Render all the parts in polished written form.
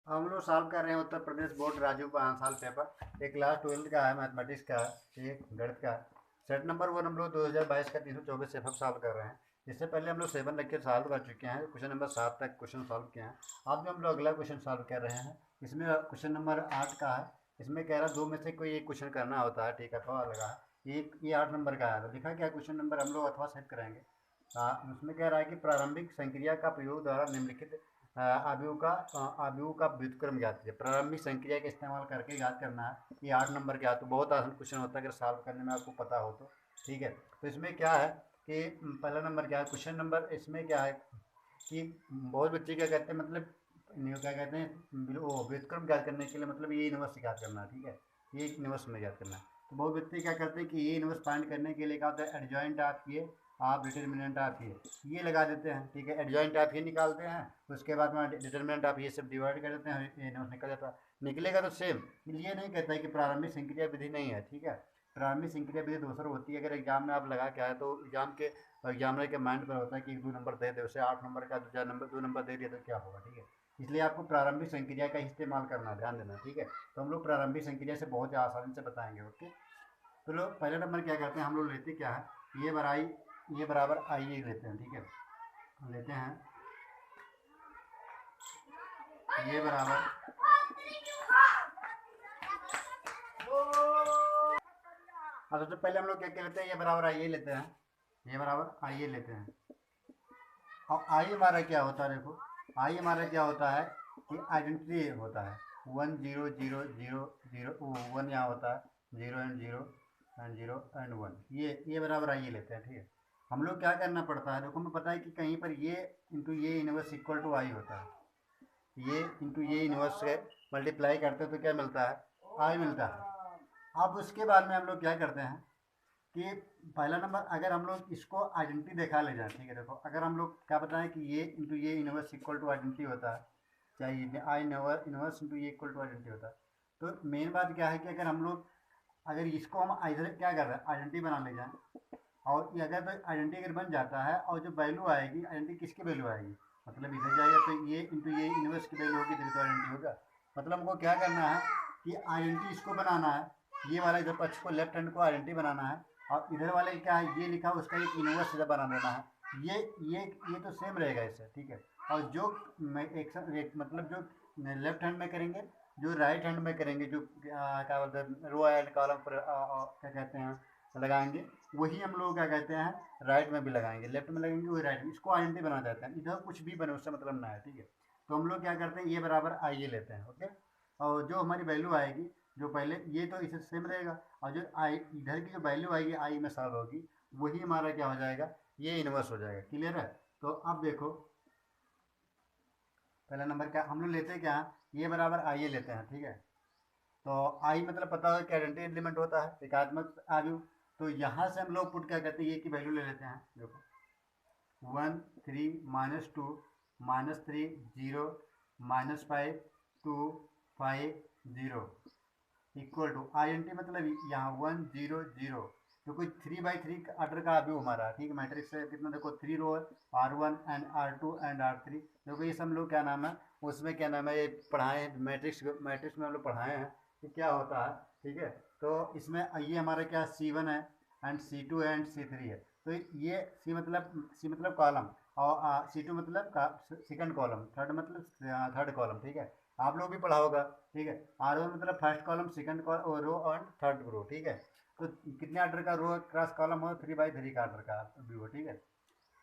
हम लोग सॉल्व कर रहे हैं उत्तर प्रदेश बोर्ड राजू 5 साल पेपर। एक क्लास 12 का है, मैथमेटिक्स का है, एक गणित का। सेट नंबर 1 हम लोग 2022 का 324 सेफ सॉल्व कर रहे हैं। इससे पहले हम लोग 7 लेक्चर सॉल्व कर चुके हैं, क्वेश्चन नंबर 7 तक क्वेश्चन सॉल्व किए हैं। अब जो हम लोग अगला क्वेश्चन सॉल्व कर रहे हैं, इसमें क्वेश्चन नंबर 8 का है। इसमें कह रहा है दो में से कोई एक क्वेश्चन करना होता है, ठीक है, अथवा लगा है। एक ये 8 नंबर का है, तो लिखा क्या क्वेश्चन नंबर हम लोग अथवा सेट करेंगे। उसमें कह रहा है कि प्रारंभिक संक्रिया का प्रयोग द्वारा निम्नलिखित आव्यूह का व्युत्क्रम ज्ञात कीजिए। प्रारंभिक संक्रिया का इस्तेमाल करके याद करना है। ये 8 नंबर का, तो बहुत आसान क्वेश्चन होता है अगर सॉल्व करने में आपको पता हो तो। ठीक है, तो इसमें क्या है कि पहला नंबर क्या है, क्वेश्चन नंबर इसमें क्या है कि बहुत बच्चे क्या कहते हैं, मतलब क्या कहते हैं, वो व्युत्क्रम ज्ञात करने के लिए मतलब ये इनवर्स ज्ञात करना है। ठीक है, ये इनवर्स में ज्ञात करना है। तो बहुत बच्चे क्या करते हैं कि ये इनवर्स फाइंड करने के लिए क्या होता है, एडजॉइंट आप ये, आप डिटर्मिनेंट आप ये लगा देते हैं। ठीक है, एडजॉइंट आप ये निकालते हैं, उसके बाद में डिटर्मिनेंट आप ये सब डिवाइड कर देते हैं, ये इनवर्स निकल जाता है। निकलेगा तो सेम। ये नहीं कहता है कि प्रारंभिक संक्रिया विधि नहीं है। ठीक है, प्रारंभिक संक्रिया विधि दूसरा होती है। अगर एग्जाम में आप लगा के आए तो एग्जामिनर के माइंड पर होता है कि 1-2 नंबर दे दे, उसे 8 नंबर का 2 नंबर दे दिया तो क्या होगा। ठीक है, इसलिए आपको प्रारंभिक संक्रिया का इस्तेमाल करना, ध्यान देना। ठीक है, तो हम लोग प्रारंभिक संक्रिया से बहुत आसानी से बताएंगे। ओके, तो लोग पहले नंबर क्या करते हैं, हम लोग लेते क्या है, ये बराबर आई ए लेते हैं। ठीक है, लेते हैं ये बराबर, हाँ, सबसे पहले हम लोग क्या क्या लेते हैं, ये बराबर आई ए लेते हैं, ये बराबर आई ए लेते हैं। और आई हमारा क्या होता है, देखो आई हमारा क्या होता है कि आइडेंटिटी होता है। 1 0 0 0 0 1 यहाँ होता है, 0 एंड 0 एंड 0 एंड 1, ये बराबर आई ये लेते हैं। ठीक है, हम लोग क्या करना पड़ता है, देखो हमें पता है कि कहीं पर ये इंटू ये इनवर्स इक्वल टू आई होता है। ये इंटू ये इनवर्स से मल्टीप्लाई करते हैं तो क्या मिलता है, आई मिलता है। अब उसके बाद में हम लोग क्या करते हैं कि पहला नंबर अगर हम लोग इसको आइडेंटिटी देखा ले जाए। ठीक है, देखो अगर हम लोग क्या बताएं कि ये इंटू ये इनवर्स इक्वल टू आइडेंटिटी होता है, चाहिए आई इनवर्स इंटू ये इक्वल टू आइडेंटिटी होता है। तो मेन बात क्या है कि अगर हम लोग अगर इसको हम इधर क्या कर रहे हैं, आइडेंटिटी बना ले जाए, और ये अगर तो आइडेंटिटी अगर बन जाता है और जो वैल्यू आएगी, आइडेंटिटी किसकी वैल्यू आएगी, मतलब इधर जाएगा तो ये इंटू ये इनवर्स की वैल्यू होगी, तभी तो आइडेंटिटी होगा। मतलब हमको क्या करना है कि आइडेंटिटी इसको बनाना है, ये वाला इधर पक्ष को, लेफ्ट हैंड को आइडेंटिटी बनाना है, और इधर वाले क्या है, ये लिखा उसका एक इनवर्स इधर बना देना है। ये तो सेम रहेगा इससे। ठीक है, और जो एक मतलब जो लेफ्ट हैंड में करेंगे, जो राइट हैंड में करेंगे, जो क्या बोलते हैं रो एंड कॉलम पर क्या कहते हैं लगाएंगे, वही हम लोग क्या कहते हैं राइट में भी लगाएंगे, लेफ्ट में लगाएंगे वही राइट में। इसको आइडेंटिटी बना देते हैं, इधर कुछ भी बने उससे मतलब ना है। ठीक है, तो हम लोग क्या करते हैं, ये बराबर आई ये लेते हैं। ओके, और जो हमारी वैल्यू आएगी, जो पहले ये तो इससे सेम रहेगा, और जो आई इधर की जो वैल्यू आएगी आई में सॉल्व होगी, वही हमारा क्या हो जाएगा, ये इनवर्स हो जाएगा। क्लियर है, तो अब देखो पहला नंबर क्या हम लोग लेते हैं, क्या ये बराबर आई ये लेते हैं। ठीक है, तो आई मतलब पता हो कि आइडेंटिटी एलिमेंट होता है, एकात्मक आयु। तो यहाँ से हम लोग पुट क्या करते हैं, ये की वैल्यू ले लेते हैं। देखो 1 3 -2 -3 0 -5 2 5 0 इक्वल टू आइडेंटिटी मतलब यहाँ 1 0 0, तो कोई 3/3 ऑर्डर का अभी हमारा। ठीक है, मैट्रिक्स से कितना देखो 3 रो R1 and R2 and R3। देखो ये सब लोग क्या नाम है, उसमें क्या नाम है, ये पढ़ाए हैं मैट्रिक्स में हम लोग पढ़ाए हैं कि क्या होता है। ठीक है, तो इसमें ये हमारा क्या C1 है एंड C2 है एंड C3 है। तो ये C मतलब कॉलम, और C2 मतलब सेकंड कॉलम, थर्ड मतलब थर्ड कॉलम। ठीक है, आप लोग भी पढ़ा होगा। ठीक है, R1 मतलब फर्स्ट कॉलम, सेकंड रो और थर्ड रो। ठीक है, तो कितने ऑर्डर का रो क्रॉस कॉलम हो, 3/3 का ऑर्डर का व्यू हो। ठीक है,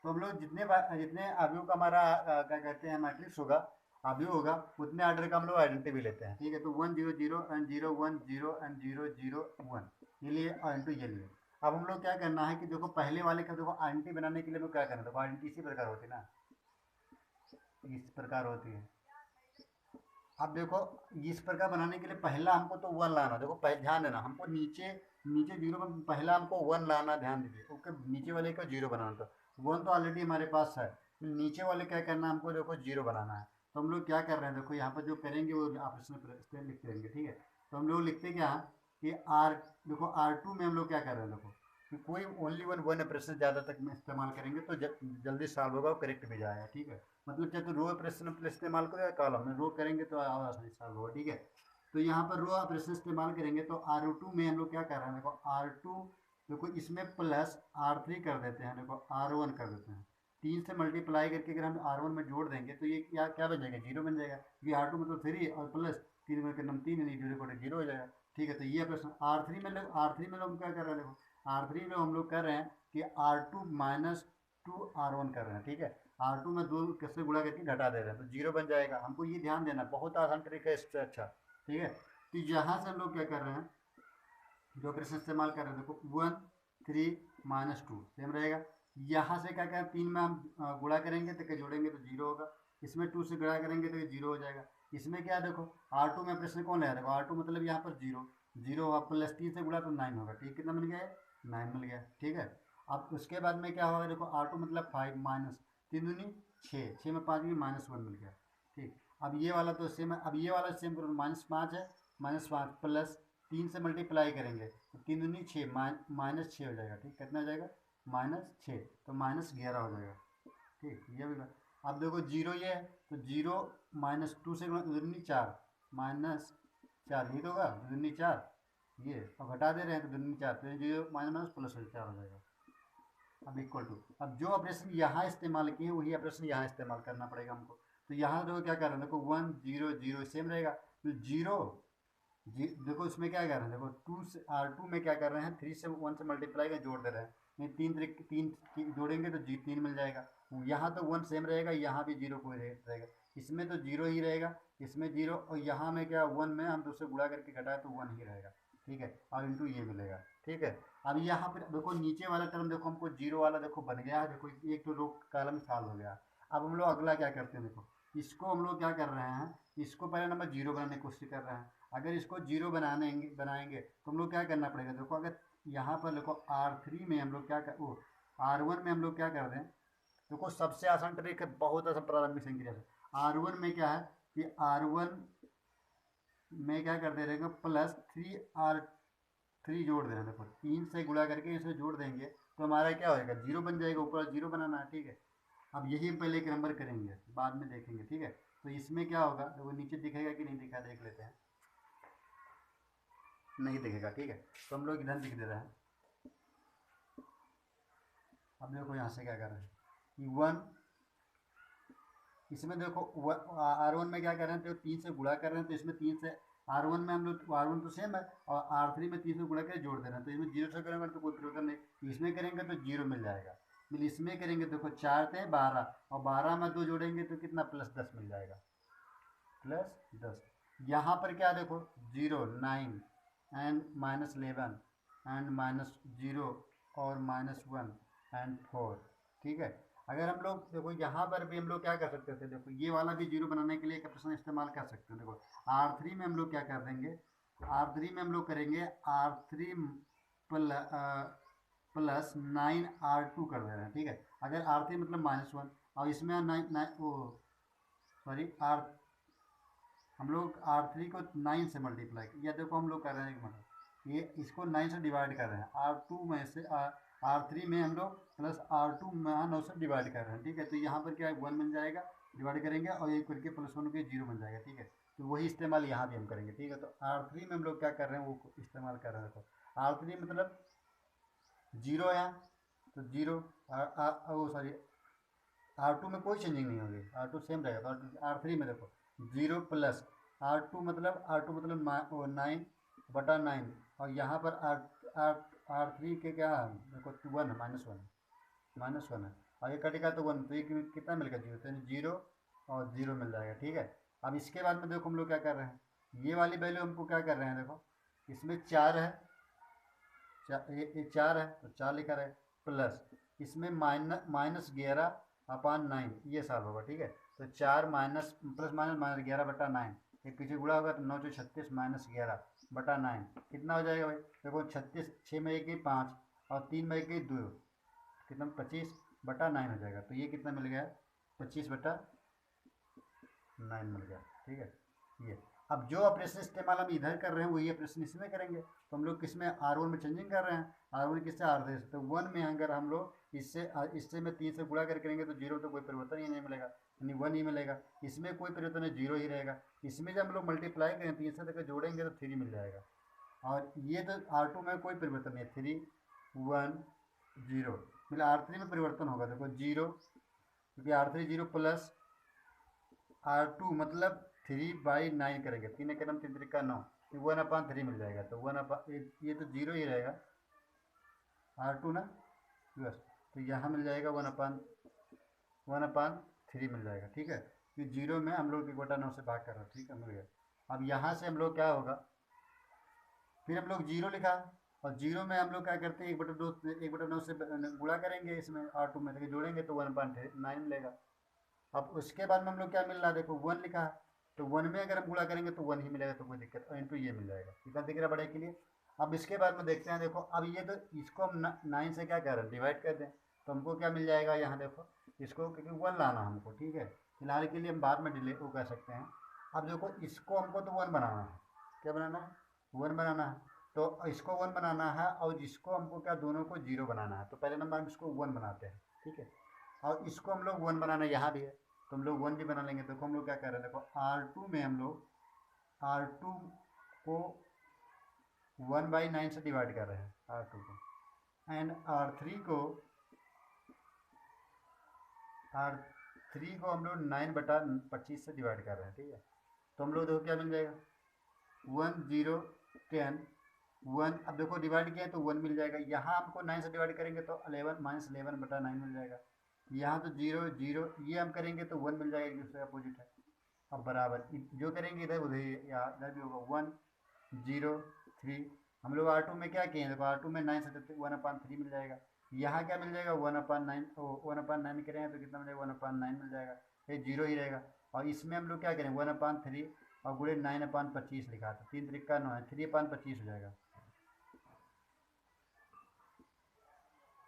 तो हम लोग जितने अवयव का हमारा क्या कहते हैं मैट्रिक्स होगा, अवयव होगा, उतने ऑर्डर का हम लोग आइडेंटिटी भी लेते हैं। ठीक है, तो 1 0 0 एंड 0 1 0 एंड 0 0 1 ये लिए और इंटू ये लिए। अब हम लोग क्या करना है कि देखो पहले वाले का देखो आइडेंटिटी बनाने के लिए हम क्या करना है, देखो आइडेंटिटी इसी प्रकार होती है ना, इस प्रकार होती है। अब देखो इस प्रकार बनाने के लिए पहला हमको तो 1 लाना, देखो ध्यान देना, हमको नीचे नीचे 0 में पहला हमको 1 लाना, ध्यान दीजिए। ओके, नीचे वाले को 0 बनाना था, 1 तो ऑलरेडी हमारे पास है, नीचे वाले क्या करना है हमको, देखो 0 बनाना है। तो हम लोग क्या कर रहे हैं, देखो यहाँ पर जो करेंगे वो आप इसमें लिख देंगे। ठीक है, तो हम लोग लिखते क्या है कि आर, देखो R2 में हम लोग क्या कर रहे हैं, देखो कि कोई ओनली वन ऑपरेशन ज़्यादा तक में इस्तेमाल करेंगे तो जल्दी सॉल्व होगा और करेक्ट भी जाएगा। ठीक है, मतलब चाहे तो रो ऑपरेशन इस्तेमाल करो या कॉलम में, रो करेंगे तो और आसानी से सॉल्व होगा, ठीक है। तो यहाँ पर रो ऑपरेशन इस्तेमाल करेंगे तो R2 में हम लोग क्या कर रहे हैं, देखो R2, देखो इसमें प्लस R3 कर देते हैं, देखो R1 कर देते हैं, 3 से मल्टीप्लाई करके अगर हम R1 में जोड़ देंगे तो ये क्या क्या बन जाएगा, 0 बन जाएगा, क्योंकि R2 मतलब 3 और प्लस 3 में नम 3 नहीं, 0 हो जाएगा, ठीक है। तो ये प्रश्न R3 में लोग क्या कर रहे हैं, देखो R3 में हम लोग कर रहे हैं कि R2 माइनस 2R1 कर रहे हैं, ठीक है। R2 में 2 कैसे गुणा करके घटा दे रहे हैं तो 0 बन जाएगा। हमको ये ध्यान देना, बहुत आसान तरीका है इससे अच्छा, ठीक है। तो यहाँ से हम लोग क्या कर रहे हैं, जो ऑपरेशन इस्तेमाल कर रहे हैं, देखो 1 3 माइनस 2 सेम रहेगा। यहाँ से क्या क्या 3 में हम गुणा करेंगे तो क्या जोड़ेंगे तो 0 होगा, इसमें 2 से गुणा करेंगे तो 0 हो जाएगा। इसमें क्या है, देखो R2 में ऑपरेशन कौन है, देखो R2 मतलब यहाँ पर 0 0 होगा, प्लस 3 से गुणा तो 9 होगा, ठीक, कितना मिल गया, 9 मिल गया, ठीक है। अब उसके बाद में क्या होगा, देखो R2 मतलब 5 माइनस 3 दूनी 6, 6 में 5 भी -1 मिल गया, ठीक। अब ये वाला तो सेम है, अब ये वाला सेम करो, -5 है, -5 प्लस 3 से मल्टीप्लाई करेंगे तो 3 दूनी 6 -6 हो जाएगा, ठीक, कितना हो जाएगा -6, तो -11 हो जाएगा, ठीक, ये भी बात। अब देखो 0 ये है तो 0 -2 से दूनी 4 -4 ये तो होगा, दूनी 4 ये, अब घटा दे रहे हैं तो दूनी 4, तो 0 माइनस प्लस 4 हो जाएगा। अब इक्वल टू, अब जो ऑपरेशन यहाँ इस्तेमाल किए वही ऑपरेशन यहाँ इस्तेमाल करना पड़ेगा हमको। तो यहाँ देखो क्या कर रहे हैं, देखो 1 0 0 सेम रहेगा, तो 0 देखो इसमें क्या कर रहे हैं, देखो 2 से R2 में क्या कर रहे हैं, 3 से 1 से मल्टीप्लाई का जोड़ दे रहे हैं, नहीं 3 जोड़ेंगे तो 3 मिल जाएगा। यहाँ तो 1 सेम रहेगा, यहाँ भी 0 कोई रहेगा, इसमें तो 0 ही रहेगा, इसमें 0, और यहाँ में क्या 1 में हम दूसरे गुणा करके घटाए तो 1 ही रहेगा, ठीक है, और इंटू ये मिलेगा, ठीक है। अब यहाँ पर देखो नीचे वाला टर्म देखो हमको 0 वाला देखो बन गया है, देखो एक तो रो कॉलम सॉल्व हो गया। अब हम लोग अगला क्या करते हैं, देखो इसको हम लोग क्या कर रहे हैं, इसको पहले नंबर 0 बनाने की कोशिश कर रहे हैं। अगर इसको 0 बनाएंगे तो हम लोग क्या करना पड़ेगा, देखो अगर यहाँ पर देखो R3 में हम लोग क्या कर, वो R1 में हम लोग क्या कर रहे हैं, देखो सबसे आसान तरीका, बहुत आसान प्रारंभिक संक्रिया से, R1 में क्या है कि R1 में क्या कर दे रहे प्लस 3R3 जोड़ दे रहे हैं, देखो 3 से गुणा करके इसे जोड़ देंगे तो हमारा क्या होएगा, 0 बन जाएगा, ऊपर 0 बनाना है, ठीक है। अब यही हम पहले एक नंबर करेंगे, बाद में देखेंगे, ठीक है। तो इसमें क्या होगा, देखो नीचे दिखेगा कि नहीं दिखा, देख लेते हैं, नहीं दिखेगा, ठीक है। तो हम लोग इधर लिख दे रहे हैं। अब देखो यहाँ से क्या कर रहे हैं कि 1, इसमें देखो R1 में क्या कर रहे हैं, तो 3 से गुणा कर रहे हैं, तो इसमें 3 से R1 में हम लोग R1 तो सेम है, और R3 में 3 से गुणा करके जोड़ देना है, तो इसमें 0 से करेंगे तो कोई परिवर्तन नहीं, इसमें करेंगे तो 0 मिल जाएगा, फिर इसमें करेंगे देखो 4 थे 12, और 12 में 2 जोड़ेंगे तो कितना +10 मिल जाएगा, +10। यहाँ पर क्या देखो 0 9 एंड -11 एंड -0 और -1 एंड 4, ठीक है। अगर हम लोग देखो यहाँ पर भी हम लोग क्या कर सकते थे, देखो ये वाला भी 0 बनाने के लिए एक ऑप्शन इस्तेमाल कर सकते हैं। देखो R3 में हम लोग क्या कर देंगे, R3 में हम लोग करेंगे R3 प्लस 9R2 कर दे रहे हैं, ठीक है। अगर R3 मतलब -1 और इसमें 9 ओ सॉरी हम लोग R3 को 9 से मल्टीप्लाई, या देखो हम लोग कर रहे हैं एक मतलब ये इसको 9 से डिवाइड कर रहे हैं, R2 में से R3 में हम लोग प्लस R2 में 9 से डिवाइड कर रहे हैं, ठीक है। तो यहाँ पर क्या है 1 बन जाएगा, डिवाइड करेंगे और एक करके +1 के 0 बन जाएगा, ठीक है। तो वही इस्तेमाल यहाँ भी हम करेंगे, ठीक है। तो R3 में हम लोग क्या कर रहे हैं वो इस्तेमाल कर रहे हैं, तो R3 मतलब 0 है, तो 0 वो सॉरी R2 में कोई चेंजिंग नहीं होगी, R2 सेम रहेगा, तो R3 में देखो 0 प्लस R2 मतलब 9/9, और यहाँ पर R3 के क्या है देखो 1 -1 है, और ये कटेगा तो 1, तो ये कितना मिलेगा 0, तो 0 और 0 मिल जाएगा, ठीक है। अब इसके बाद में देखो हम लोग क्या कर रहे हैं, ये वाली वैल्यू हमको क्या कर रहे हैं, देखो इसमें 4 है, ये 4 है तो 4 लिखा रहे, प्लस इसमें -11/9 ये साल होगा, ठीक है। तो 4 -11/9, एक पीछे गुणा होगा तो 9 × 36 -11/9 कितना हो जाएगा भाई, देखो 36, 6 में 1 गई 5 और 3 में 1 गई 2, कितना 25/9 हो जाएगा। तो ये कितना मिल गया 25/9 मिल गया, ठीक है। ये अब जो ऑपरेशन इस्तेमाल हम इधर कर रहे हैं वही ऑपरेशन इसमें करेंगे, तो हम लोग किसमें R1 में चेंजिंग कर रहे हैं, R1 किससे R3 से, तो 1 में अगर हम लोग इससे में 3 से गुणा कर करेंगे तो 0 तो कोई परिवर्तन ही नहीं मिलेगा, यानी 1 ही मिलेगा। इसमें कोई परिवर्तन नहीं, 0 ही रहेगा। इसमें जब हम लोग मल्टीप्लाई करें तो इसे तक जोड़ेंगे तो 3 मिल जाएगा। और ये तो R2 में कोई परिवर्तन नहीं है, 3 1 0 मतलब R3 में परिवर्तन होगा, देखो 0, क्योंकि R3 0 प्लस R2 मतलब 3/9 करेंगे, 3 एक नम 3 का 9, 1/3 मिल जाएगा। तो 1 ये तो 0 ही रहेगा R2 ना प्लस, तो यहाँ मिल जाएगा 1/3 मिल जाएगा। ठीक है, कि 0 में हम लोग 1/9 से भाग कर रहे हैं। ठीक है, मिल गया। अब यहाँ से हम लोग क्या होगा, फिर हम लोग 0 लिखा, और 0 में हम लोग क्या करते हैं 1/9 से गुणा करेंगे, इसमें R2 में देखिए जोड़ेंगे तो 1/9 मिलेगा। अब उसके बाद में हम लोग क्या मिल रहा है, देखो 1 लिखा, तो 1 में अगर हम गुणा करेंगे तो 1 ही मिलेगा, तो कोई दिक्कत, और इंटू ये मिल जाएगा। कितना दिख रहा है बड़े के लिए। अब इसके बाद में देखते हैं, देखो अब ये तो इसको हम 9 से क्या कर रहे हैं, डिवाइड कर दें, तो हमको क्या मिल जाएगा यहाँ देखो, इसको क्योंकि 1 लाना हमको। ठीक है, फिलहाल के लिए हम बाद में डिले वो कर सकते हैं। अब देखो इसको हमको तो 1 बनाना है, क्या बनाना है, 1 बनाना है। तो इसको 1 बनाना है, और इसको हमको क्या दोनों को 0 बनाना है। तो पहले नंबर हम इसको 1 बनाते हैं। ठीक है, और इसको हम लोग 1 बनाना यहाँ भी है, तो हम लोग 1 भी बना लेंगे। देखो हम लोग क्या कर रहे हैं, देखो R2 में हम लोग R2 को 1/9 से डिवाइड कर रहे हैं, R2 को, एंड R3 को हम लोग 9/25 से डिवाइड कर रहे हैं। ठीक है, तो हम लोग देखो क्या मिल जाएगा, 1 0 10 1। अब देखो डिवाइड किया तो 1 मिल जाएगा। यहाँ हमको 9 से डिवाइड करेंगे तो 11 -11/9 मिल जाएगा। यहाँ तो 0 0, ये हम करेंगे तो 1 मिल जाएगा, एक दूसरे अपोजिट है। अब बराबर जो करेंगे इधर उधर इधर भी होगा 1 0 3। हम लोग R2 में क्या किए हैं, देखो R2 में 9 से 1/3 मिल जाएगा। यहाँ क्या मिल जाएगा 1/9, 1/9 करेंगे तो कितना मिल जाएगा 1/9 मिल जाएगा, ये 0 ही रहेगा। और इसमें हम लोग क्या करेंगे 1/3 और गुणे 9/25 लिखा था, 3 3 का 9 है, 3/25 हो जाएगा।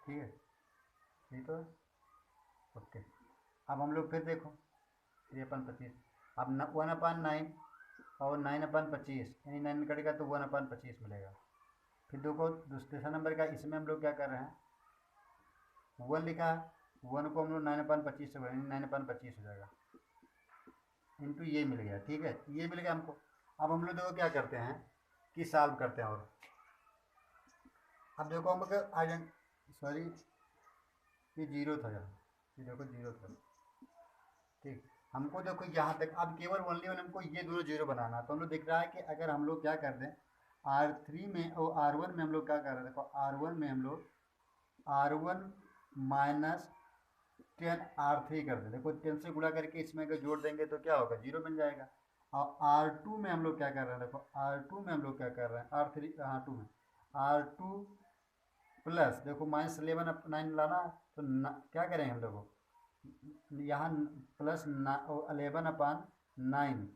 ठीक है, ठीक है, ओके। अब हम लोग फिर देखो 3/25, अब 1/9 और 9/25, यानी 9 में कटेगा तो 1/25 मिलेगा। फिर देखो दूसरा नंबर का, इसमें हम लोग क्या कर रहे हैं 1 लिखा है, 1 को हम लोग 9/25 से बढ़ेंगे, 9/25 हो जाएगा, इंटू ये मिल गया। ठीक है, ये मिल गया हमको। अब हम लोग देखो क्या करते हैं कि सॉल्व करते हैं। और अब देखो हम लोग सॉरी ये 0 था, यहाँ ये देखो 0 था। ठीक, हमको देखो यहाँ तक अब केवल ओनली वन हमको ये दोनों 0 बनाना है। तो हम लोग दिख रहा है कि अगर हम लोग क्या कर दें R3 में और R1 में हम लोग क्या कर रहे हैं, देखो R1 में हम लोग R1 माइनस 10 R3 कर दें। देखो 10 से गुणा करके इसमें अगर जोड़ देंगे तो क्या होगा 0 मिल जाएगा। और R2 में हम लोग क्या कर रहे हैं, देखो R2 में हम लोग क्या कर रहे हैं, R2 में R2 प्लस देखो -11/9 लाना, तो क्या करेंगे हम देखो यहाँ प्लस 11/9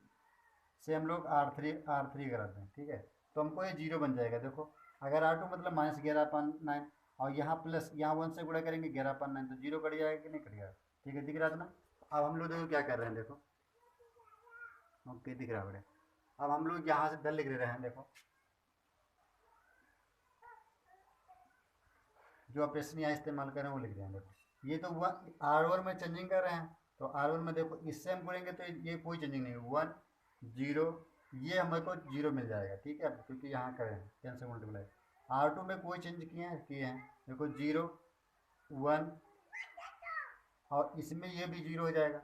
से हम लोग R3 कराते हैं। ठीक है, तो हमको ये 0 बन जाएगा। देखो अगर R2 मतलब -11/9 और यहाँ प्लस यहाँ 1 से गुणा करेंगे 11/9, तो 0 कट जाएगा कि नहीं कट जाएगा। ठीक है, दिख रहा था ना। अब हम लोग देखो क्या कर रहे हैं, देखो ओके दिख रहा है। अब हम लोग यहाँ से दल लिख रहे हैं, देखो जो ऑपरेशन यहाँ इस्तेमाल कर रहे हैं वो लिख रहे हैं। देखो ये तो R1 में चेंजिंग कर रहे हैं, तो R1 में देखो इससे हम करेंगे तो ये कोई चेंजिंग नहीं, 1 0, ये हमें को 0 मिल जाएगा। ठीक है, क्योंकि यहाँ करें 10 से मल्टीप्लाई। R2 में कोई चेंज किए हैं देखो 0 1, और इसमें ये भी 0 हो जाएगा,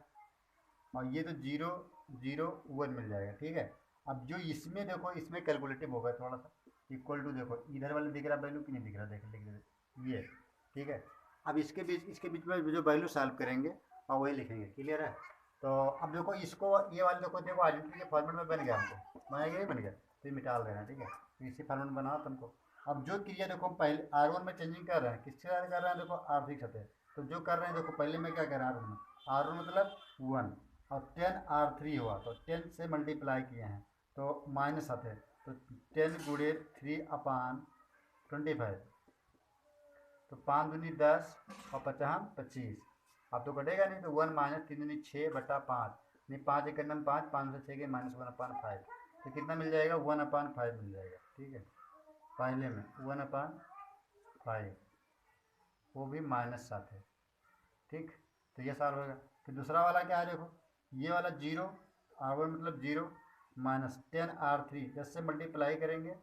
और ये तो 0 0 1 मिल जाएगा। ठीक है, अब जो इसमें देखो इसमें कैलकुलेटिव होगा थोड़ा सा, इक्वल टू देखो इधर वाले दिख रहा वैल्यू कि नहीं दिख रहा, देख ये। ठीक है, अब इसके बीच में जो वैल्यू सॉल्व करेंगे और वही लिखेंगे, क्लियर है। तो अब देखो इसको ये वाले देखो आइडेंटिटी के फॉर्मेट में बन गया, हमको बना गया, बन गया, तो मिटा देना। ठीक है, तो इसी फॉर्मेट में बनाओ तुमको। अब जो क्रिया देखो पहले R1 में चेंजिंग कर रहे हैं, किसके साथ कर रहे हैं, देखो R3 के साथ। तो जो कर रहे हैं देखो पहले में क्या कर रहे हैं R1 मतलब 1 और 10 R3 हुआ, तो 10 से मल्टीप्लाई किए हैं तो माइनस आते हैं, तो 10 गुणे 3/25, तो 5 दूनी 10 और 50 25। अब तो कटेगा नहीं, तो 1 - 3 दूनी 6/5, नहीं 5 1 5, 5 से 6 के -1/5, तो कितना मिल जाएगा 1/5 मिल जाएगा। ठीक है, पहले में 1/5, वो भी -7 है। ठीक, तो ये सॉल्व होगा। फिर दूसरा वाला क्या है देखो, ये वाला 0, R1 मतलब 0 माइनस 10R3, 10 से मल्टीप्लाई करेंगे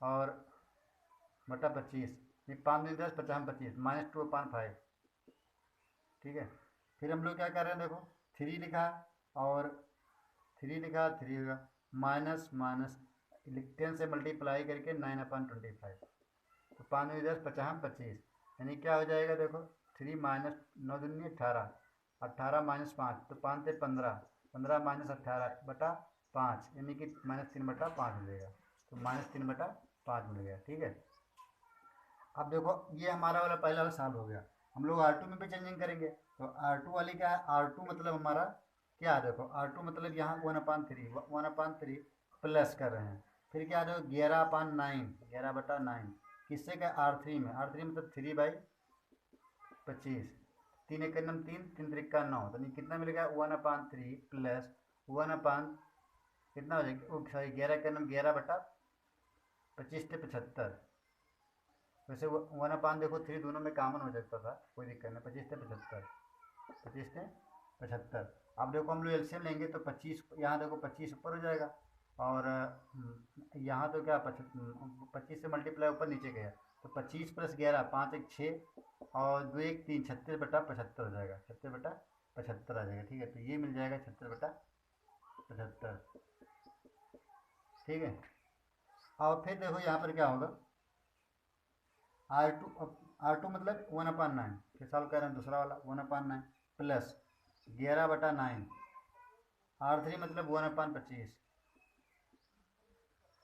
और बटा 25, ये 5 में 10 50 में 25 माइनस 2/5, ठीक है। फिर हम लोग क्या कर रहे हैं देखो, 3 लिखा और 3 लिखा, 3 होगा माइनस माइनस 10 से मल्टीप्लाई करके 9/25, तो 5 में 10 50 में 25, यानी क्या हो जाएगा देखो, 3 माइनस 9 दूनी 18, 18 माइनस 5 तो 5 से 15, 15 माइनस 18 बटा 5, यानी कि -3/5 मिलेगा, तो -3/5 मिल गया, ठीक है। अब देखो ये हमारा वाला पहला वाला सॉल्व हो गया। हम लोग R2 में भी चेंजिंग करेंगे, तो R2 वाली क्या है, R2 मतलब हमारा क्या है देखो, R2 मतलब यहाँ 1/3 प्लस कर रहे हैं, फिर क्या देखो 11/9, 11/9 किससे क्या, R3 में, R3 मतलब 3/25, 3 एक नम 3, 3 त्रिका 9, तो नहीं कितना मिलेगा 1/3 प्लस 1 कितना हो जाएगा, सॉरी 11 का नम 11/25 से 75, वैसे 1/, देखो 3 दोनों में कॉमन हो सकता था, कोई दिक्कत नहीं, 25 से 75, 25 से 75। अब देखो हम लोग एलसीएम लेंगे तो 25, यहाँ देखो 25 ऊपर हो जाएगा और यहाँ तो क्या 25 से मल्टीप्लाई ऊपर नीचे गया, तो 25 + 11 5 1 6 और 2 1 3 36/75 हो जाएगा, 36/75 आ जाएगा, ठीक है। तो ये मिल जाएगा 36/75, ठीक है। और फिर देखो यहाँ पर क्या होगा, R2 मतलब 1/9, फिर सॉल्व कर रहे हैं दूसरा वाला 1/9 प्लस 11/9, R3 मतलब 1/25,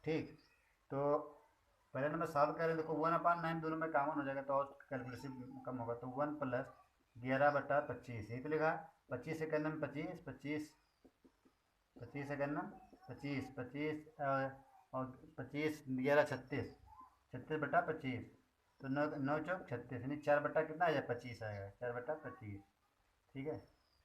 ठीक। तो पहले नंबर सॉल्व करें, देखो 1/9 दोनों में कॉमन हो जाएगा तो और कैलकुलेशन कम होगा, तो 1 + 11/25, यही तो लिखा है, 25 से करना 25, 25 से करना 25, 25 और 25 11 36, 36/25, तो 9 चौक 36, यानी 4 बटा कितना आ जाएगा 25 आएगा, 4/25, ठीक है।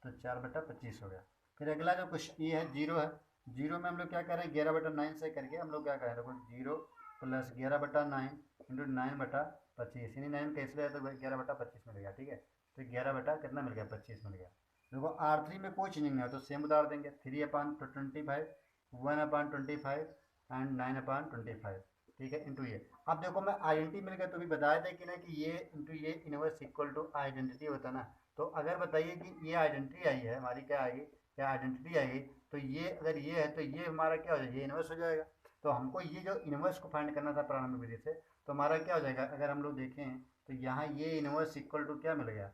तो 4/25 हो गया। फिर अगला जो क्वेश्चन ये है 0 है, 0 में हम लोग क्या कर रहे हैं 11/9 से करके हम लोग क्या करें, देखो 0 + 11/9 इंटू 9/25, यानी 9 कैसे है तो 11/25 मिल गया, ठीक है। तो 11 बटा कितना मिल गया 25 मिल गया। देखो R3 में कोई चेंजिंग नहीं है तो सेम उतार देंगे, 3/25, 1/25 एंड 9/25, ठीक है, इंटू ये। अब देखो मैं आइडेंटिटी मिल गया तो भी बताया था कि ना कि ये इंटू ये इनवर्स इक्वल टू आइडेंटिटी होता ना, तो अगर बताइए कि ये आइडेंटिटी आई है हमारी, क्या आएगी, क्या आइडेंटिटी आएगी, तो ये अगर ये है तो ये हमारा क्या हो जाएगा, ये इनवर्स हो जाएगा। तो हमको ये जो इनवर्स को फाइंड करना था प्रारंभिक विधि से, तो हमारा क्या हो जाएगा, अगर हम लोग देखें तो यहाँ ये इनवर्स इक्वल टू क्या मिल गया,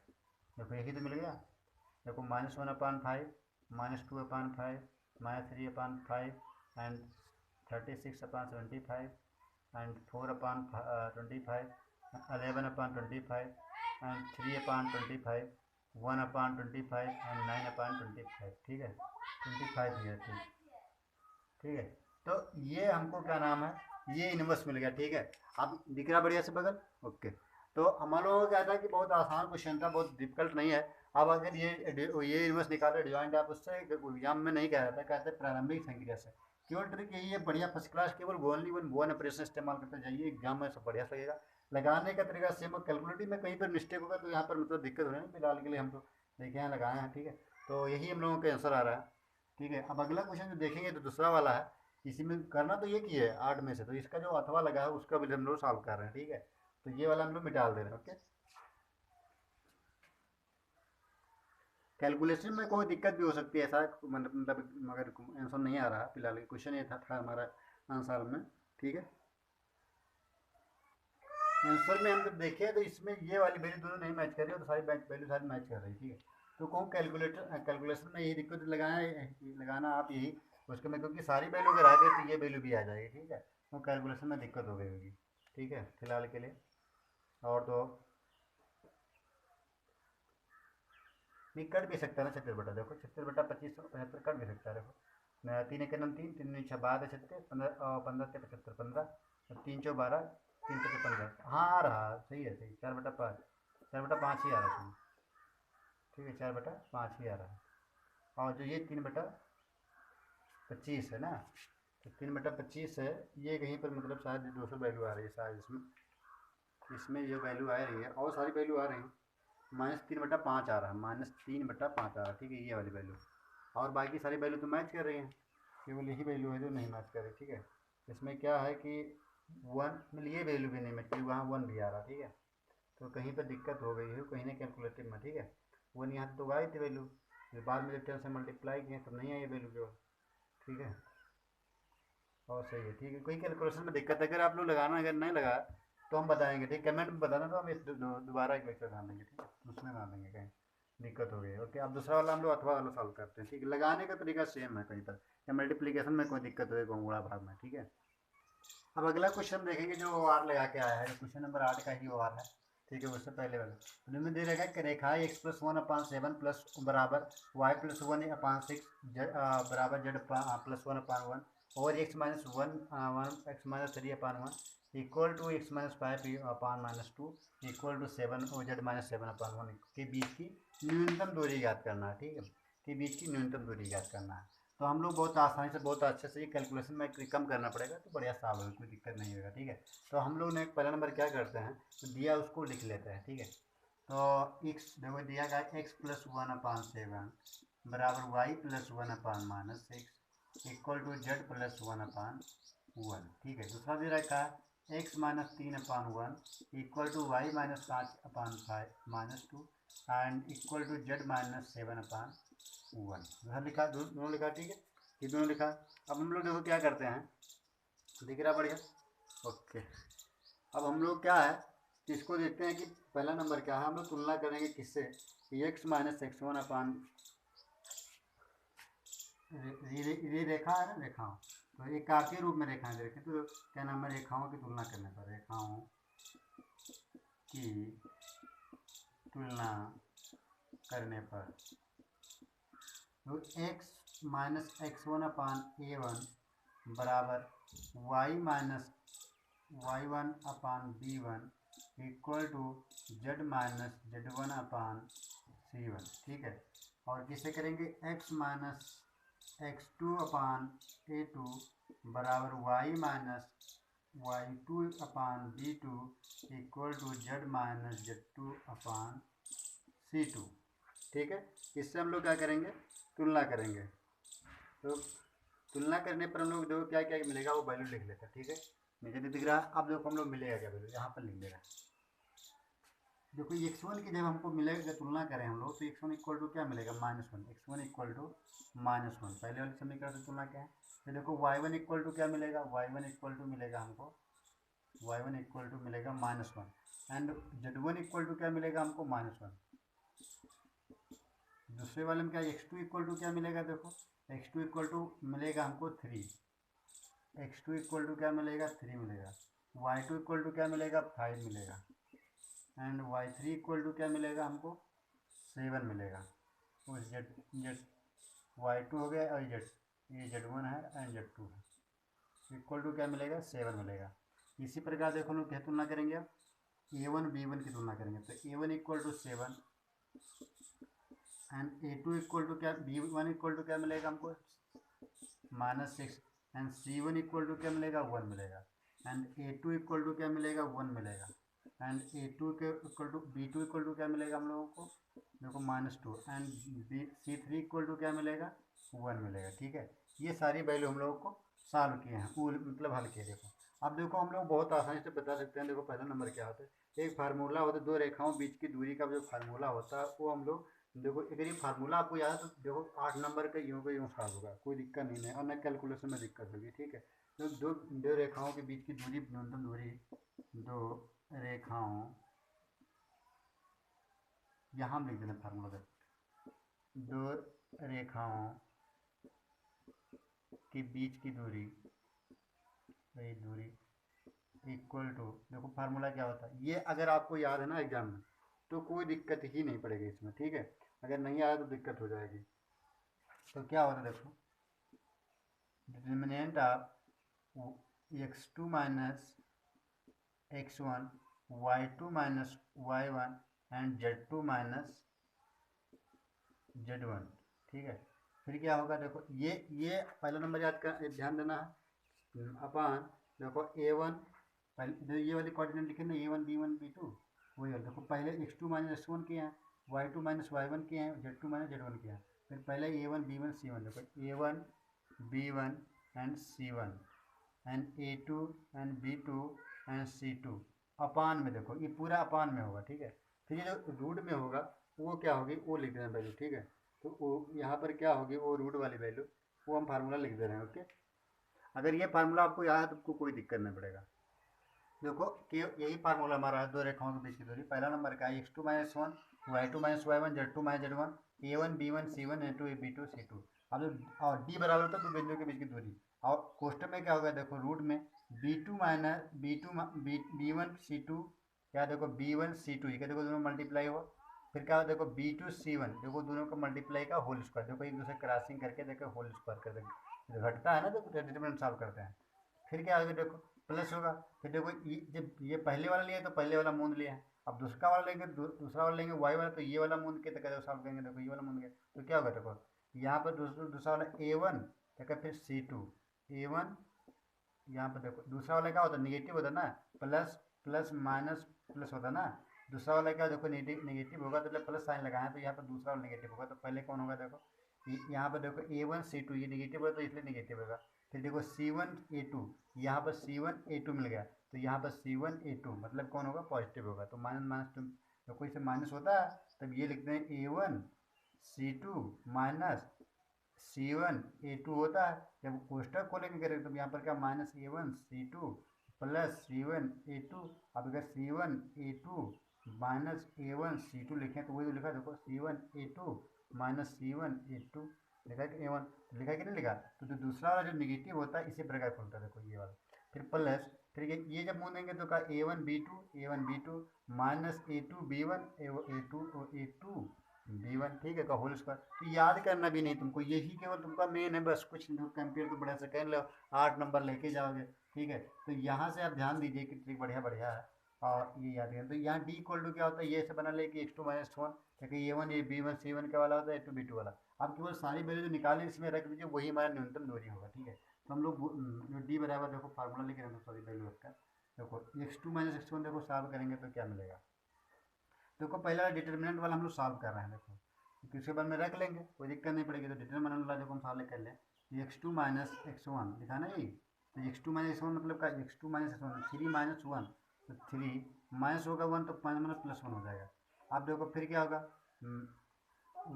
देखो यही तो मिल गया, देखो -1/5, -2/5, -3/5 एंड 36/75 एंड 4/25, 11/25 एंड 3/25, 1/25 एंड 9/25, ठीक है, 25 है, ठीक है। तो ये हमको क्या नाम है, ये इनवर्स मिल गया, ठीक है। अब दिख रहा बढ़िया से बगल, ओके। तो हम लोगों को क्या था कि बहुत आसान क्वेश्चन था, बहुत डिफिकल्ट नहीं है। अब अगर ये इनवर्स निकाले डिवाइंड, आप उससे एग्जाम में नहीं कह रहा था, कहते प्रारंभिक संक्रिया से, केवल ट्रिक यही है, बढ़िया फर्स्ट क्लास, केवल ओनली वन ऑपरेशन इस्तेमाल करते जाइए, एग्जाम में सब बढ़िया लगेगा। लगाने का तरीका सेम, कैलकुलेटिव में कहीं पर मिस्टेक होगा तो यहाँ पर मतलब दिक्कत हो रही है, फिलहाल के लिए हम तो देखे हैं लगाए हैं, ठीक है। तो यही हम लोगों का आंसर आ रहा है, ठीक है। अब अगला क्वेश्चन जो देखेंगे तो दूसरा वाला है, इसी में करना तो ये की है 8 में से, तो इसका जो अथवा लगा है उसका भी हम लोग सॉल्व कर रहे हैं, ठीक है। तो ये वाला हम लोग मिटा दे रहे हैं, ओके। कैलकुलेशन में कोई दिक्कत भी हो सकती है, ऐसा मतलब मगर आंसर नहीं आ रहा फिलहाल, क्वेश्चन ये था हमारा आंसर में, ठीक है। आंसर में हम जब देखें तो इसमें ये वाली वैल्यू दोनों नहीं मैच कर रही हो, तो सारी वैल्यू सारी मैच कर रही है, ठीक है। तो कहूँ कैलकुलेशन में यही दिक्कत लगाना आप यही उसके में, क्योंकि सारी वैल्यू अगर आ गई तो ये वैल्यू भी आ जाएगी, ठीक है। तो कैलकुलेशन में दिक्कत हो गई होगी, ठीक है, फिलहाल के लिए। और तो नहीं कट भी सकता है ना 76, देखो 76/25 75 कट भी सकता है, देखो 3 एक नम 3, 3 6 12 36, 15 15 से 75 15, 3 4 12, 3 5 15, हाँ आ रहा सही है, सही 4/5, 4/5 ही आ रहा है, ठीक है, 4/5 ही आ रहा है। और जो ये 3/25 है ना, तो 3/25 है, ये कहीं पर मतलब शायद दूसरी वैल्यू आ रही है शायद, इसमें इसमें ये वैल्यू आ रही है और सारी वैल्यू आ रही है, -3/5 आ रहा है, -3/5 आ रहा है, ठीक है, ये वाली वैल्यू। और बाकी सारी वैल्यू तो मैच कर रही हैं, केवल यही वैल्यू है जो नहीं मैच कर रही, ठीक है। इसमें क्या है कि 1 मतलब ये वैल्यू भी नहीं मैच करी, वहाँ 1 भी आ रहा, ठीक है। तो कहीं पर दिक्कत हो गई है, कहीं ना कैलकुलेटिव में, ठीक है। 1 यहाँ तो आई थी वैल्यू, फिर बाद में जब 10 से मल्टीप्लाई किए तब नहीं आई वैल्यू जो, ठीक है। और सही है, ठीक है। कोई कैलकुलेशन में दिक्कत अगर आप लोग लगाना, अगर नहीं लगा तो हम बताएंगे, ठीक, कमेंट में बताना, तो हम इस दोबारा एक लेक्चर डाल देंगे, ठीक है, उसमें डाल देंगे कहीं दिक्कत हो गई। ओके, अब दूसरा वाला हम लोग अथवा वाला सॉल्व करते हैं, ठीक है। लगाने का तरीका सेम है कहीं पर, या मल्टीप्लीकेशन में कोई दिक्कत हो गुणा भाग में, ठीक है। अब अगला क्वेश्चन देखेंगे जो ओ आर लगा के आया है, क्वेश्चन नंबर 8 का ही ओ आर है, ठीक है। उससे पहले वाला उनमें दे रखा है कि रेखाएं x+1/7 प्लस बराबर y+1/6 बराबर z+1/1 और x-1 equal to x-5/-2 equal to 7 और z-7/1 के बीच की न्यूनतम दूरी ज्ञात करना है, ठीक है, के बीच की न्यूनतम दूरी ज्ञात करना है। तो हम लोग बहुत आसानी से, बहुत अच्छे से ये कैलकुलेशन में कम करना पड़ेगा, तो बढ़िया साफ होगा, कोई दिक्कत नहीं होगा, ठीक है। तो हम लोग ने पहला नंबर क्या करते हैं, तो दिया उसको लिख लेते हैं, ठीक है। तो x देखो दिया गया x+1/7 बराबर y+1/-6 इक्वल टू z+1/1, ठीक है। दूसरा दे रखा है x-3/1 equal to y-5/-2 and equal to z-7/1 लिखा, दोनों लिखा, ठीक है, ये दोनों लिखा। अब हम लोग देखो क्या करते हैं, दिख रहा बढ़िया, ओके। अब हम लोग क्या है, इसको देखते हैं कि पहला नंबर क्या है, हम लोग तुलना करेंगे किससे, x-x1 ये रेखा है ना, रेखाओं, तो एक कार्तीय रूप में रेखाएं देखें, तो क्या नाम है, रेखाओं की तुलना करने पर, रेखाओं की तुलना करने पर, तो x-x1/a1 बराबर y-y1/b1 इक्वल टू z-z1/c1, ठीक है। और किसे करेंगे, x-x2/a2 बराबर y-y2/b2 इक्वल टू z-z2/c2, ठीक है। इससे हम लोग क्या करेंगे, तुलना करेंगे। तो तुलना करने पर हम लोग देखो क्या क्या मिलेगा, वो वैल्यू लिख लेते हैं, ठीक है। नीचे दिख रहा है, अब देखो हम लोग मिलेगा क्या वैल्यू, यहाँ पर लिख देगा। देखो x1 की जब हमको मिलेगा, तुलना करें हम लोग, तो x1 इक्वल टू क्या मिलेगा, -1, x1 इक्वल टू -1, पहले वाले समीकरण से तुलना क्या है। तो देखो y1 इक्वल टू क्या मिलेगा, y1 इक्वल टू मिलेगा हमको, y1 इक्वल टू मिलेगा -1 एंड z1 इक्वल टू क्या मिलेगा हमको, -1। दूसरे वाले में क्या, x2 इक्वल टू क्या मिलेगा, देखो x2 इक्वल टू मिलेगा हमको 3, x2 इक्वल टू क्या मिलेगा, 3 मिलेगा। y2 इक्वल टू क्या मिलेगा, 5 मिलेगा एंड y3 इक्वल टू क्या मिलेगा हमको, 7 मिलेगा। और z y2 हो गया और ये z1 है एंड z2 है, इक्वल टू क्या मिलेगा, 7 मिलेगा। इसी प्रकार देखो लोग क्या तुलना करेंगे, अब a1 b1 की तुलना करेंगे, तो a1 equal to 7 and a2 equal to क्या, b1 इक्वल टू क्या मिलेगा हमको, -6 एंड c1 इक्वल टू क्या मिलेगा, 1 मिलेगा एंड a2 इक्वल टू क्या मिलेगा, 1 मिलेगा एंड a2 के equal to b2 equal to क्या मिलेगा हम लोगों को, देखो -2 एंड c3 इक्वल टू क्या मिलेगा, 1 मिलेगा, ठीक है। ये सारी वैल्यू हम लोगों को सॉल्व किए हैं, मतलब हल किए। देखो अब देखो हम लोग बहुत आसानी से बता सकते हैं, देखो पहला नंबर क्या होता है, एक फार्मूला होता है, दो रेखाओं बीच की दूरी का जो फार्मूला होता है वो हम लोग, देखो अगर ये फार्मूला आपको याद है तो देखो 8 नंबर का यूँ सॉल्व होगा, कोई दिक्कत नहीं है, और न कैलकुलेशन में दिक्कत होगी, ठीक है। तो दो रेखाओं के बीच की दूरी, न्यूनतम दूरी, दो रेखाओं, यहाँ लिख देना फार्मूला, दो रेखाओं के बीच की दूरी, वही दूरी इक्वल टू, देखो फार्मूला क्या होता है, ये अगर आपको याद है ना एग्जाम में तो कोई दिक्कत ही नहीं पड़ेगी इसमें, ठीक है। अगर नहीं आया तो दिक्कत हो जाएगी। तो क्या होता है, देखो determinant of x2 minus x1 y2 minus y1 and z2 minus z1, ठीक है। फिर क्या होगा, देखो ये पहला नंबर याद कर, ध्यान देना है, अपन देखो a1 पहले ये वाली कोऑर्डिनेट लिखे ना, a1 b1 b2, वही वाला देखो, पहले x2 माइनस x1 किए हैं, y2 माइनस y1 किए हैं, z2 माइनस z1 किए हैं। फिर पहले a1 b1 c1 देखो, a1 b1 and c1 and a2 and b2 and c2 अपान में, देखो ये पूरा अपान में होगा, ठीक है। फिर ये जो रूट में होगा वो क्या होगी, वो लिख देना वैल्यू, ठीक है। तो वो यहाँ पर क्या होगी, वो रूट वाली वैल्यू, वो हम फार्मूला लिख दे रहे हैं, ओके। अगर ये फार्मूला आपको याद है तो आपको कोई दिक्कत नहीं पड़ेगा। देखो कि यही फार्मूला हमारा है दो रेखाओं के बीच की दूरी। पहला नंबर का है x2 minus one, y2 minus y1, z2 minus z1, a1 b1 c1 a2 b2 c2। अब और d बराबर होता है दो बिंदुओं के बीच की दूरी। और कोष्टक में क्या होगा, देखो रूट में b2 माइनस b1 c2, क्या देखो b1 c2, ये क्या देखो दोनों मल्टीप्लाई हुआ। फिर क्या होगा, देखो b2 c1, देखो दोनों का मल्टीप्लाई का होल स्क्वायर, देखो एक दूसरे क्रॉसिंग करके देखो होल स्क्वायर कर देंगे, घटता है ना तो डिटरमिनेंट सॉल्व करते हैं। फिर क्या होगा, देखो प्लस होगा। फिर देखो जब ये पहले वाला लिया तो पहले वाला मूंद लिया है, अब दूसरा वाला लेंगे, दूसरा वाला लेंगे वाई वाला, तो ये वाला मूंद के तो कैसे सॉल्व करेंगे, देखो ये वाला मूंद के तो क्या होगा, देखो यहाँ पर दूसरा वाला a1, देखो फिर c2 a1, यहाँ पर देखो दूसरा वाला क्या होता है, निगेटिव होता है ना, प्लस प्लस माइनस प्लस होता है ना। दूसरा वाला क्या, देखो निगेटिव होगा तो प्लस साइन लगाए तो यहाँ पर दूसरा वाला निगेटिव होगा, तो पहले कौन होगा, देखो यहाँ पर देखो a1 c2, ये निगेटिव होगा तो इसलिए निगेटिव होगा। फिर देखो c1 a2, यहाँ पर c1 a2 मिल गया, तो यहाँ पर c1 a2 मतलब कौन होगा, पॉजिटिव होगा। तो माइनस माइनस तुम देखो इससे माइनस होता है, तब ये लिखते हैं a1 c2 minus c1 a2 होता है। जब कोष्टक खोलेंगे करेंगे तो यहाँ पर क्या, minus a1 c2 plus c1 a2। अब अगर c1 a2 minus a1 c2 लिखें तो वही तो लिखा, देखो c1 a2 minus c1 a2 लिखा है कि a1 लिखा है कि नहीं लिखा। तो दूसरा वाला जो निगेटिव होता है इसी प्रकार खुलता है, देखो ये वाला। फिर प्लस, फिर ये जब मूव देंगे तो का a1 b2 minus a2 b1 a2 b1, ठीक है, का होल स्क्वायर। तो याद करना भी नहीं तुमको, यही केवल तुमका मेन है, बस कुछ नहीं। कंपेयर तो बड़ा से कर लो, 8 नंबर लेके जाओगे, ठीक है। तो यहाँ से आप ध्यान दीजिए कि ट्रिक बढ़िया बढ़िया है, और ये याद करें। तो यहाँ डी इक्वल टू क्या होता है, ये ऐसे बना ले कि x2 माइनस वन, क्योंकि a1 ये b1 c1 का वाला होता है, a2 b2 वाला। आप केवल सारी वैल्यू जो निकालें इसमें रख दीजिए, वही हमारा न्यूनतम दूरी होगा, ठीक है। तो हम लोग जो डी बराबर, देखो फार्मूला लिख रहे हैं, सॉरी वैल्यू उसका, देखो x2 माइनस x1, देखो सॉल्व करेंगे तो क्या मिलेगा। देखो पहला डिटर्मिनेंट वाला हम लोग सॉल्व कर रहे हैं, देखो क्योंकि उसके बाद में रख लेंगे, कोई दिक्कत नहीं पड़ेगी। तो डिटर्मिनेंट वाला देखो हम सॉल्व कर लें, x2 माइनस x1 लिखा ना ये, तो x2 माइनस x1 मतलब का x2 minus x1 3 minus one, तो 3 माइनस होगा 1 तो माइनस प्लस 1 हो जाएगा। अब देखो फिर क्या होगा,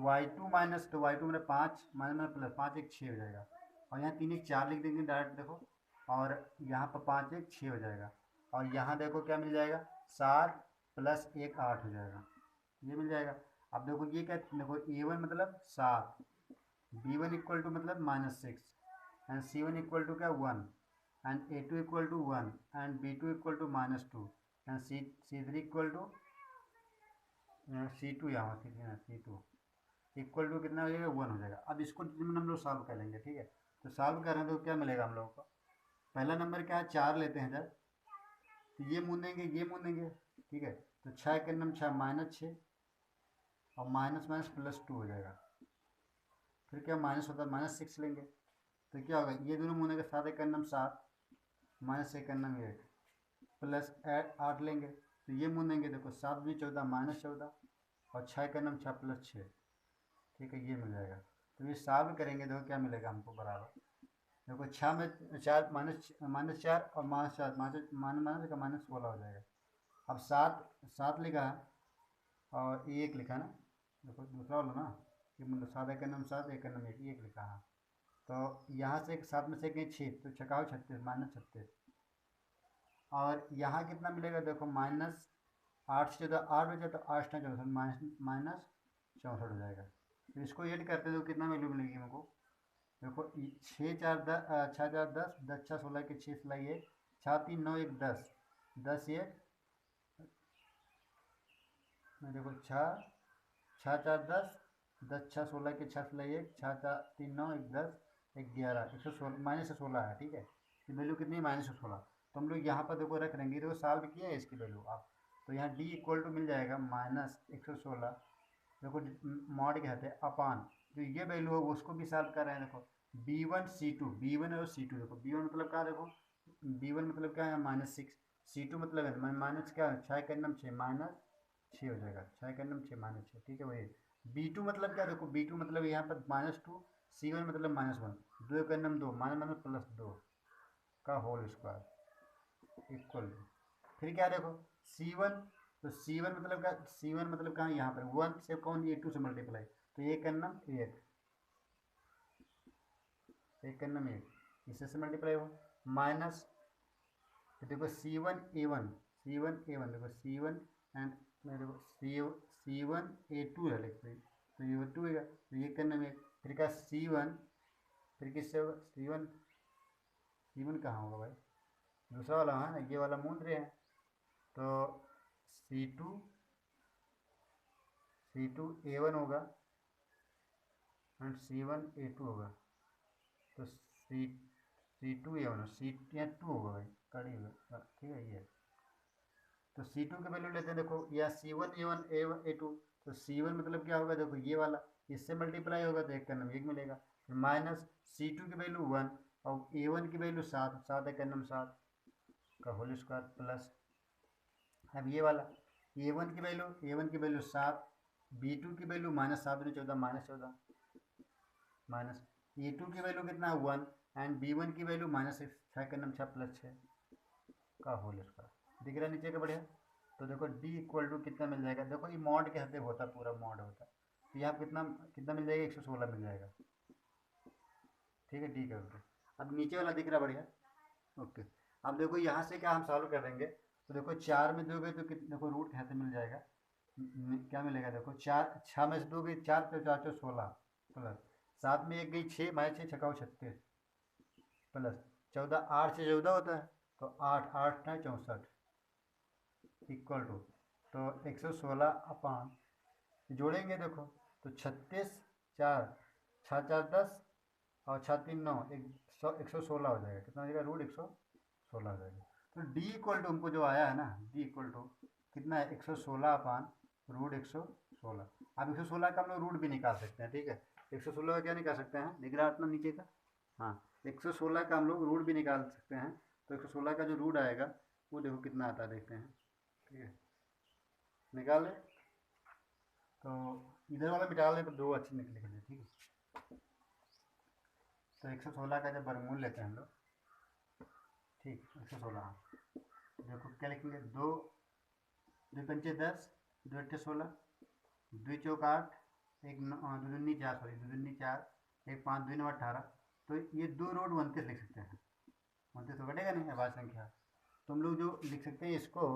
y2 माइनस, तो y2 मतलब 5 माइनस प्लस 5 एक 6 हो जाएगा, और यहाँ 3 एक 4 लिख देंगे डायरेक्ट, देखो और यहाँ पर 5 एक 6 हो जाएगा, और यहाँ देखो क्या मिल जाएगा, 7 प्लस 1 8 हो जाएगा, ये मिल जाएगा। अब देखो ये क्या, देखो a1 मतलब 7, b1 इक्वल टू मतलब -6 एंड c1 इक्वल टू क्या 1 and a2 equal to 1 and b2 equal to -2 and c3 equal to c2, यहाँ c2 इक्वल टू कितना हो जाएगा, 1 हो जाएगा। अब इसको हम लोग सॉल्व कर लेंगे, ठीक है। तो सॉल्व करें तो क्या मिलेगा हम लोगों को, पहला नंबर क्या है 4 लेते हैं जब, तो ये मूंदेंगे ये मूंदेंगे, ठीक है। तो 6 के नंबर 6 माइनस 6 और माइनस माइनस प्लस 2 हो जाएगा। फिर क्या माइनस होता है, -6 लेंगे तो क्या होगा, ये दोनों मूंदेंगे, 7 एक नंबर 7 माइनस 1 नंबर 1 प्लस 8 लेंगे, तो ये मूंदेंगे, देखो 7 भी 14 -14 और 6 का नंबर 6 प्लस 6, ठीक है, ये मिल जाएगा। तो ये सॉल्व करेंगे, देखो क्या मिलेगा हमको बराबर, देखो 6 में 4 माइनस 4 और -4 माइनस का -16 हो जाएगा। अब 7 लिखा है और ये 1 लिखा है ना, देखो दूसरा वाला ना, ये मतलब 7 एक नंबर 7 एक नंबर 1 लिखा है। तो यहाँ से 7 में से एक 6, तो छकाओ 36 -36, और यहाँ कितना मिलेगा, देखो -8 से 8 हो जाए तो 8 64 -64 हो जाएगा। तो इसको ऐड करते तो कितना वैल्यू मिलेगी हमको, देखो 6 4 10 6 4 10 10 6 16 के 6 सिलाई 1 6 3 9 1 10 10 1 में, देखो 6 6 4 10 10 6 16 के 6 सिलाई 1 6 4 3 9 1 10 11 116 -16 है, ठीक है। ये वैल्यू कितनी है, -16। तो हम लोग यहाँ पर देखो रख देंगे, देखो सॉल्व किया है इसकी वैल्यू आप, तो यहाँ डी इक्वल टू मिल जाएगा -116, देखो मॉड क्या है अपान, जो ये वैल्यू है उसको भी सॉल्व कर रहे हैं। देखो b1 c2, b1 और c2, देखो b1 मतलब क्या, देखो b1 मतलब क्या है -6, c2 मतलब है माइनस क्या 6 का नंबर 6 माइनस 6 हो जाएगा, 6 का नम 6 -6, ठीक है। वही B2 मतलब क्या, देखो B2 मतलब यहाँ पर -2, C1 मतलब -1, 2 का नम 2, +2 का होल स्क्वायर इक्वल टू, फिर क्या देखो C1, तो C1 मतलब क्या, C1 मतलब कहाँ, यहाँ पर 1 से कौन, A2 से मल्टीप्लाई, तो 1 का नम 1 का नम 1, इससे से मल्टीप्लाई हो, माइनस, तो देखो C1 A1 देखो C1 एंड देखो C1 A2 है, लिखते तो ये A2 है, तो ये करने में फिर क्या C1, फिर किससे होगा C1 कहाँ होगा भाई, दूसरा वाला है ना, ये वाला मूल रहे हैं, तो C2 A1 होगा एंड C1 A2 होगा, तो C2 A1 C2 होगा भाई, कड़ी होगा, ठीक है। ये तो C2 के वैल्यू लेते हैं, देखो या C1 A1 A2, तो C1 मतलब क्या होगा, देखो ये वाला, इससे मल्टीप्लाई होगा तो 1 का नम 1 मिलेगा, माइनस C2 की वैल्यू 1 और A1 की वैल्यू 7, 7 1 का नम 7 का होल स्क्वायर प्लस, अब ये वाला A1 की वैल्यू 7, B2 की वैल्यू -7 -14 माइनस A2 की वैल्यू कितना 1 एंड B1 की वैल्यू -6 का नम 6 +6 का होल स्क्वायर, दिख रहा है नीचे का बढ़िया। तो देखो D इक्वल टू कितना मिल जाएगा, देखो ये मॉड के हद होता है, पूरा मॉड होता है, तो यहाँ कितना कितना मिल जाएगा, 116 मिल जाएगा, ठीक है। D का वैल्यू अब नीचे वाला दिख रहा बढ़िया, ओके। अब देखो यहाँ से क्या हम सॉल्व कर देंगे, तो देखो 4 में दोगे तो देखो रूट यहाँ से मिल जाएगा, क्या मिलेगा, देखो 4 6 में से दोगे 4 तो 4 4 16 प्लस 7 में 1 गई 6 -6 छक्का 36 प्लस 14, 8 से 14 होता है, तो 8 8 है 64 इक्वल टू, तो 116 अपान, जोड़ेंगे देखो तो 36 4 6 4 10 और 6 3 9 116 हो जाएगा, कितना हो जाएगा, रूट 116 हो जाएगा। तो D इक्वल टू हमको जो आया है ना, D इक्वल टू कितना है, 116 अपान रूट 116। अब 116 का हम लोग रूट भी निकाल सकते हैं, ठीक है। 116 का क्या निकाल सकते हैं, दिख रहा है अपना नीचे का, हाँ 116 का हम लोग रूट भी निकाल सकते हैं, तो 116 का जो रूट आएगा वो देखो कितना आता है, देखते हैं, ठीक है। निकाल ले, तो इधर वाला मिटा ले तो 2 अच्छे निकलेंगे, ठीक है। तो 116 का जब वर्गमूल लेते हैं हम लोग, ठीक 116, देखो क्या लिखेंगे, 2 2 पंचे 10, 2 अट्ठे 16, 2 चौक 8, 1 2 दूनी 4, सॉरी 2 दूनी 4, 1 5 2 9 18, तो ये 2 रूट 29 लिख सकते हैं, 29 तो कटेगा नहीं अभाज्य संख्या, तो हम लोग जो लिख सकते हैं इसको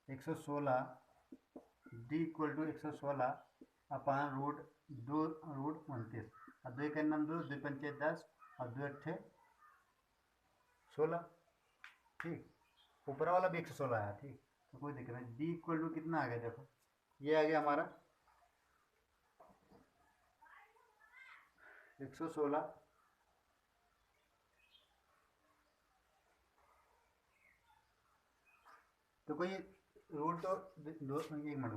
116 D equal to 116 upon root 2 root 29, और 2 का नाम 2 2 पंचे 10 और 2 अट्ठे 16, ठीक। ऊपर वाला भी 116 है, ठीक, तो कोई दिक्कत नहीं। D इक्वल टू कितना आ गया, देखो ये आ गया हमारा 116 तो कोई रूट तो दो, एक मिनट,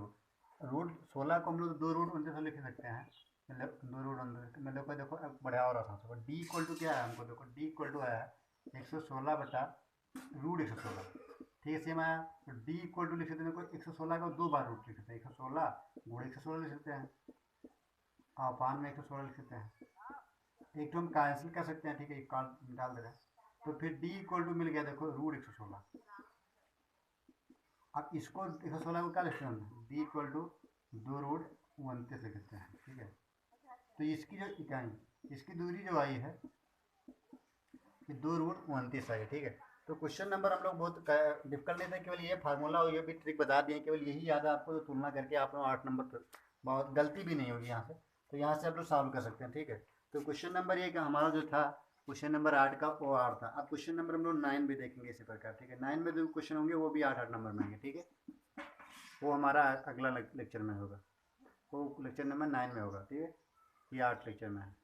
रूट 16 को हम लोग 2 रूट 29 लिख सकते हैं, मतलब 2 रूट 29, मतलब को देखो अब बढ़िया हो रहा था। D इक्वल टू क्या है हमको, देखो D इक्वल टू आया 116 बटा रूट 116, ठीक है, सेम आया। तो D इक्वल टू लिख सकते हैं, 116 को 2 बार रूट लिख सकते हैं, 116 गुणे 116 लिख सकते हैं, और पान में 116 लिख सकते हैं, एक तो हम कैंसिल कर सकते हैं, ठीक है, एक निकाल दे रहे हैं, तो फिर D इक्वल टू मिल गया, देखो रूट 116। अब इसको 116 को क्या लिखते हैं, D इक्वल टू 2 रूट 29 लिख सकते हैं, ठीक है। तो इसकी जो इकाई, इसकी दूरी जो आई है कि 2 रूट 29 आई, ठीक है। तो क्वेश्चन नंबर हम लोग बहुत डिफिकल्ट नहीं था, केवल ये फार्मूला और ये भी ट्रिक बता दिए, केवल यही याद है आपको, तो तुलना करके आप लोग 8 नंबर पर बहुत गलती भी नहीं होगी यहाँ से, तो यहाँ से आप लोग सॉल्व कर सकते हैं, ठीक है। तो क्वेश्चन नंबर ये का हमारा जो था क्वेश्चन नंबर 8 का वो 8 था। अब क्वेश्चन नंबर हम लोग 9 भी देखेंगे इसी प्रकार, ठीक है। 9 में जो क्वेश्चन होंगे वो भी 8 नंबर में होंगे, ठीक है। वो हमारा अगला लेक्चर में होगा, वो लेक्चर नंबर 9 में होगा, ठीक है, ये 8 लेक्चर में है।